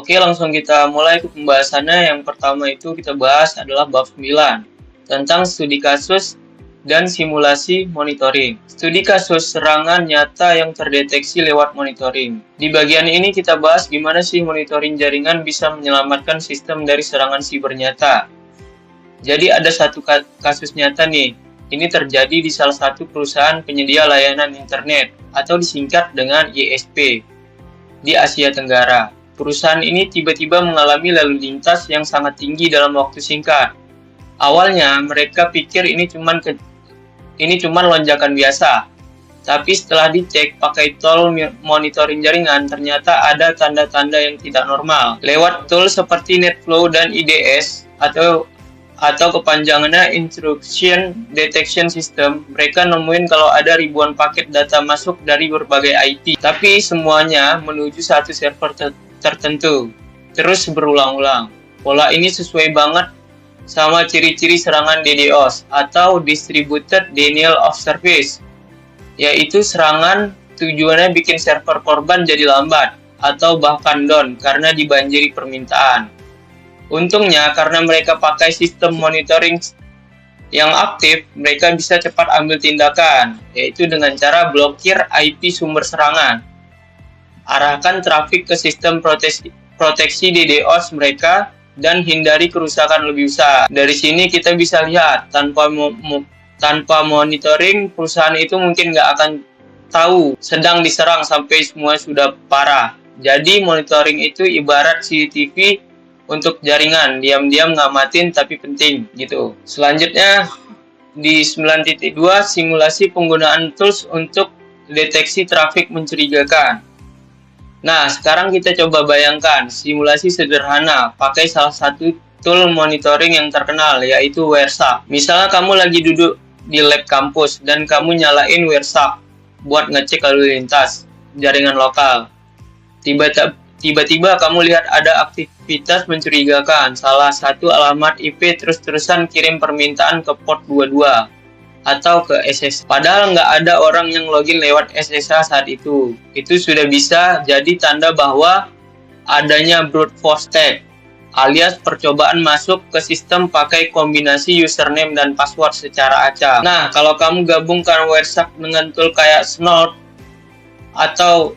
Oke, langsung kita mulai ke pembahasannya. Yang pertama itu kita bahas adalah bab 9 tentang studi kasus dan simulasi monitoring. Studi kasus serangan nyata yang terdeteksi lewat monitoring. Di bagian ini kita bahas gimana sih monitoring jaringan bisa menyelamatkan sistem dari serangan siber nyata. Jadi ada satu kasus nyata nih. Ini terjadi di salah satu perusahaan penyedia layanan internet atau disingkat dengan ISP di Asia Tenggara. Perusahaan ini tiba-tiba mengalami lalu lintas yang sangat tinggi dalam waktu singkat. Awalnya mereka pikir ini cuma lonjakan biasa. Tapi setelah dicek pakai tool monitoring jaringan, ternyata ada tanda-tanda yang tidak normal. Lewat tool seperti NetFlow dan IDS atau kepanjangannya Intrusion Detection System, mereka nemuin kalau ada ribuan paket data masuk dari berbagai IP, tapi semuanya menuju satu server tertentu, terus berulang-ulang. Pola ini sesuai banget sama ciri-ciri serangan DDoS atau Distributed Denial of Service, yaitu serangan tujuannya bikin server korban jadi lambat atau bahkan down karena dibanjiri permintaan. Untungnya karena mereka pakai sistem monitoring yang aktif, mereka bisa cepat ambil tindakan, yaitu dengan cara blokir IP sumber serangan. Arahkan trafik ke sistem proteksi DDoS mereka dan hindari kerusakan lebih besar. Dari sini kita bisa lihat, tanpa monitoring, perusahaan itu mungkin nggak akan tahu sedang diserang sampai semua sudah parah. Jadi monitoring itu ibarat CCTV untuk jaringan, diam-diam ngamatin tapi penting gitu. Selanjutnya di 9.2 simulasi penggunaan tools untuk deteksi trafik mencurigakan. Nah, sekarang kita coba bayangkan simulasi sederhana pakai salah satu tool monitoring yang terkenal, yaitu Wireshark. Misalnya kamu lagi duduk di lab kampus dan kamu nyalain Wireshark buat ngecek lalu lintas jaringan lokal. Tiba-tiba kamu lihat ada aktivitas mencurigakan, salah satu alamat IP terus-terusan kirim permintaan ke port 22 atau ke SSH. Padahal nggak ada orang yang login lewat SSH saat itu. Itu sudah bisa jadi tanda bahwa adanya brute force attack, alias percobaan masuk ke sistem pakai kombinasi username dan password secara acak. Nah, kalau kamu gabungkan Wireshark dengan tool kayak Snort atau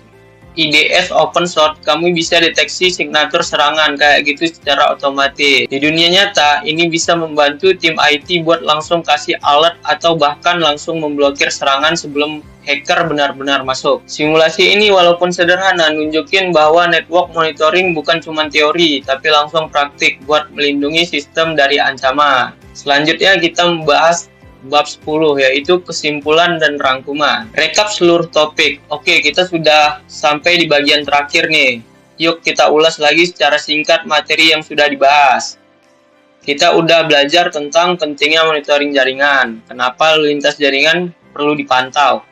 IDS open source, kamu bisa deteksi signatur serangan kayak gitu secara otomatis. Di dunia nyata, ini bisa membantu tim IT buat langsung kasih alert atau bahkan langsung memblokir serangan sebelum hacker benar-benar masuk. Simulasi ini walaupun sederhana, nunjukin bahwa network monitoring bukan cuma teori, tapi langsung praktik buat melindungi sistem dari ancaman. Selanjutnya kita membahas bab 10, yaitu kesimpulan dan rangkuman. Rekap seluruh topik. Oke, kita sudah sampai di bagian terakhir nih. Yuk kita ulas lagi secara singkat materi yang sudah dibahas. Kita udah belajar tentang pentingnya monitoring jaringan. Kenapa lalu lintas jaringan perlu dipantau.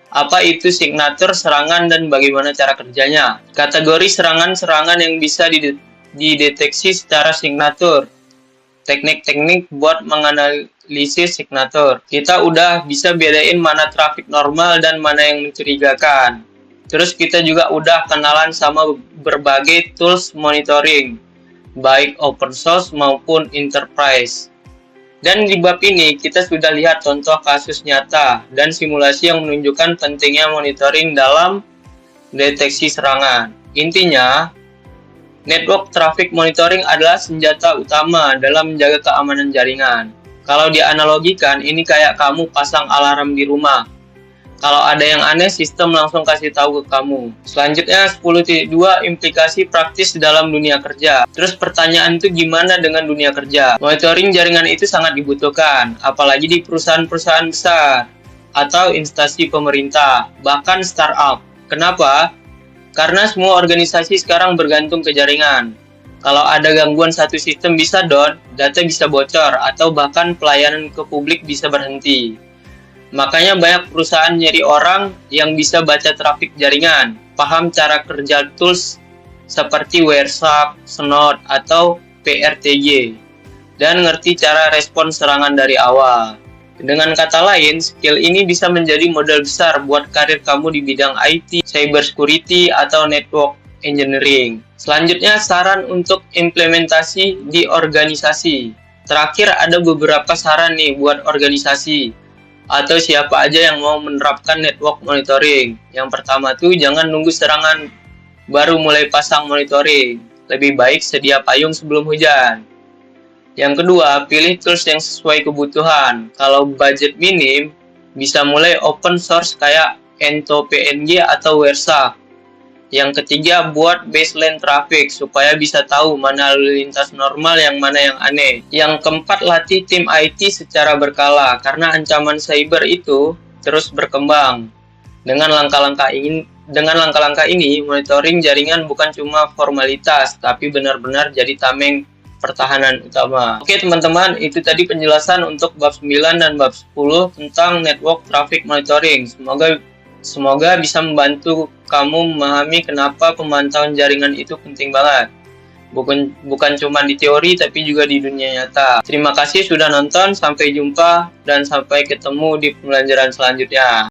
Apa itu signatur serangan dan bagaimana cara kerjanya. Kategori serangan-serangan yang bisa dideteksi secara signatur. Teknik-teknik buat menganalisis signatur. Kita udah bisa bedain mana trafik normal dan mana yang mencurigakan. Terus kita juga udah kenalan sama berbagai tools monitoring, baik open source maupun enterprise. Dan di bab ini kita sudah lihat contoh kasus nyata dan simulasi yang menunjukkan pentingnya monitoring dalam deteksi serangan. Intinya, network traffic monitoring adalah senjata utama dalam menjaga keamanan jaringan. Kalau dianalogikan, ini kayak kamu pasang alarm di rumah. Kalau ada yang aneh, sistem langsung kasih tahu ke kamu. Selanjutnya 10.2 implikasi praktis dalam dunia kerja. Terus pertanyaan itu gimana dengan dunia kerja? Monitoring jaringan itu sangat dibutuhkan, apalagi di perusahaan-perusahaan besar atau instansi pemerintah, bahkan startup. Kenapa? Karena semua organisasi sekarang bergantung ke jaringan. Kalau ada gangguan satu sistem bisa down, data bisa bocor, atau bahkan pelayanan ke publik bisa berhenti. Makanya banyak perusahaan nyari orang yang bisa baca trafik jaringan, paham cara kerja tools seperti Wireshark, Snort, atau PRTG, dan ngerti cara respon serangan dari awal. Dengan kata lain, skill ini bisa menjadi modal besar buat karir kamu di bidang IT, cybersecurity, atau network Engineering. Selanjutnya, saran untuk implementasi di organisasi. Terakhir, ada beberapa saran nih buat organisasi atau siapa aja yang mau menerapkan network monitoring. Yang pertama tuh, jangan nunggu serangan baru mulai pasang monitoring. Lebih baik sedia payung sebelum hujan. Yang kedua, pilih tools yang sesuai kebutuhan. Kalau budget minim, bisa mulai open source kayak EntoPNG atau Wersa. Yang ketiga, buat baseline traffic supaya bisa tahu mana lalu lintas normal yang mana yang aneh. Yang keempat, latih tim IT secara berkala karena ancaman cyber itu terus berkembang. Dengan langkah-langkah ini, monitoring jaringan bukan cuma formalitas, tapi benar-benar jadi tameng pertahanan utama. Oke teman-teman, itu tadi penjelasan untuk bab 9 dan bab 10 tentang network traffic monitoring. Semoga bisa membantu kamu memahami kenapa pemantauan jaringan itu penting banget. Bukan cuma di teori tapi juga di dunia nyata. Terima kasih sudah nonton, sampai jumpa dan sampai ketemu di pembelajaran selanjutnya.